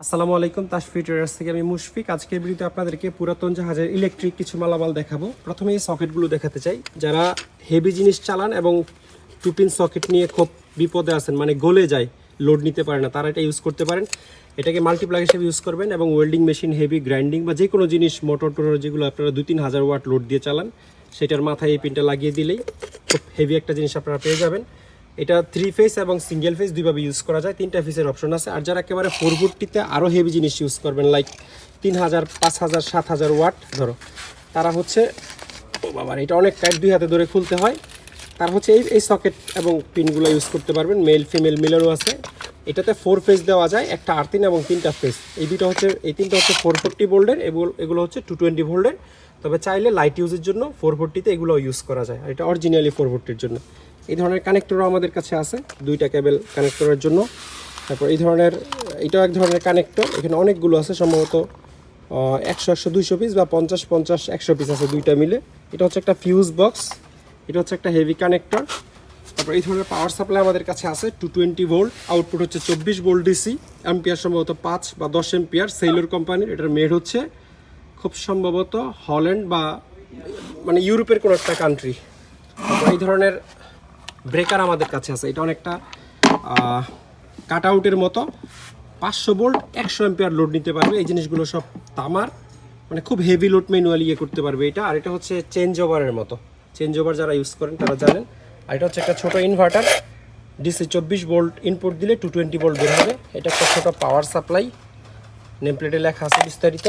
আসসালামু আলাইকুম, তাশফি ট্রেডার্স থেকে আমি মুশফিক। আজকের ভিডিওতে আপনাদেরকে পুরাতন জাহাজের ইলেকট্রিক কিছু মালামাল দেখাবো। প্রথমে এই সকেটগুলো দেখাতে চাই। যারা হেভি জিনিস চালান এবং টু পিন সকেট নিয়ে খুব বিপদে আছেন, মানে গলে যায়, লোড নিতে পারে না, তারা এটা ইউজ করতে পারেন। এটাকে মাল্টিপ্লাগ হিসেবে ইউজ করবেন এবং ওয়েল্ডিং মেশিন, হেভি গ্রাইন্ডিং বা যে কোনো জিনিস, মোটর টোটর যেগুলো আপনারা 2-3 হাজার ওয়াট লোড দিয়ে চালান, সেটার মাথায় এই পিনটা লাগিয়ে দিলেই খুব হেভি একটা জিনিস আপনারা পেয়ে যাবেন। এটা 3 ফেজ এবং সিঙ্গেল ফেজ দুইভাবে ইউজ করা যায়, 3টা ফেজের অপশন আছে। আর যারা একেবারে 440-তে আরও হেভি জিনিস ইউজ করবেন, লাইক 3000, 5000, 7000 ওয়াট ধরো, তারা হচ্ছে ও বাবার এটা অনেক টাইট, 2 হাতে ধরে খুলতে হয়, তার হচ্ছে এই সকেট এবং পিনগুলো ইউজ করতে পারবেন। মেল ফিমেল মিলেরও আছে। এটাতে 4 ফেজ দেওয়া যায়, একটা আর্থিন এবং 3টা ফেজ। এই 3টা হচ্ছে 440 ভোল্টের, এগুলো হচ্ছে 220 ভোল্টের। তবে চাইলে লাইট ইউজের জন্য 440-তে এগুলো ইউজ করা যায়, আর এটা অরিজিনালি 440-র জন্য। এই ধরনের কানেক্টরও আমাদের কাছে আছে, 2টা কেবল কানেক্ট করার জন্য। তারপর এই ধরনের, এটাও এক ধরনের কানেক্টর, এখানে অনেকগুলো আছে, সম্ভবত 100-200 পিস বা 50-100 পিস আছে, 2টা মিলে। এটা হচ্ছে একটা ফিউজ বক্স, এটা হচ্ছে একটা হেভি কানেক্টর। তারপর এই ধরনের পাওয়ার সাপ্লাই আমাদের কাছে আছে, 220 ভোল্ট, আউটপুট হচ্ছে 24 ভোল্ট ডিসি, অ্যাম্পিয়ার সম্ভবত 5 বা 10 অ্যাম্পিয়ার। সেইলর কোম্পানির, এটার মেড হচ্ছে খুব সম্ভবত হল্যান্ড বা মানে ইউরোপের কোনো একটা কান্ট্রি। তারপর এই ধরনের ব্রেকার আমাদের কাছে আছে, এটা অনেকটা কাট আউটের মতো, 500 ভোল্ট, 100 অ্যাম্পিয়ার লোড নিতে পারবে। এই জিনিসগুলো সব তামার, মানে খুব হেভি লোড ম্যানুয়ালি করতে পারবে এটা। আর এটা হচ্ছে চেঞ্জ ওভারের মতো, চেঞ্জ ওভার যারা ইউজ করেন তারা জানেন। আর এটা হচ্ছে একটা ছোট ইনভার্টার, ডিসি 24 ভোল্ট ইনপুট দিলে 220 ভোল্ট বের হবে। এটা একটা ছোট পাওয়ার সাপ্লাই, নেম প্লেটে লেখা আছে বিস্তারিত।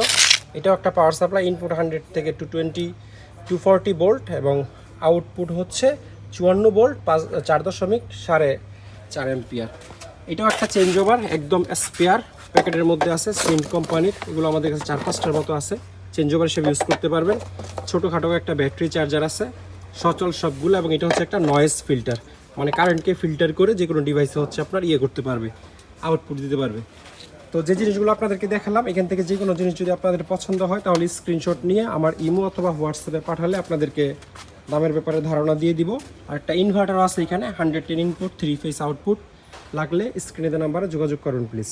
এটাও একটা পাওয়ার সাপ্লাই, ইনপুট 100 থেকে 240 ভোল্ট এবং আউটপুট হচ্ছে 54 ভোল্ট, 4.4 অ্যাম্পিয়ার। এটাও একটা চেঞ্জ ওভার, একদম স্পেয়ার, প্যাকেটের মধ্যে আছে, সিন্ট কোম্পানির। এগুলো আমাদের কাছে 4-5টার মতো আছে, চেঞ্জ ওভার হিসেবে ইউজ করতে পারবেন। ছোটোখাটো একটা ব্যাটারি চার্জার আছে, সচল সবগুলো। এবং এটা হচ্ছে একটা নয়েজ ফিল্টার, মানে কারেন্টকে ফিল্টার করে যে কোনো ডিভাইসে হচ্ছে আপনার করতে পারবে, আউটপুট দিতে পারবে। তো যে জিনিসগুলো আপনাদেরকে দেখালাম, এখান থেকে যে কোনো জিনিস যদি আপনাদের পছন্দ হয়, তাহলে স্ক্রিনশট নিয়ে আমার ইমো অথবা হোয়াটসঅ্যাপে পাঠালে আপনাদেরকে দামের ব্যাপারে ধারণা দিয়ে দিব। আর একটা ইনভার্টার আছে এখানে, 110 ইনপুট, 3 ফেজ আউটপুট। লাগলে স্ক্রিনে দেওয়া নাম্বারে যোগাযোগ করুন প্লিজ।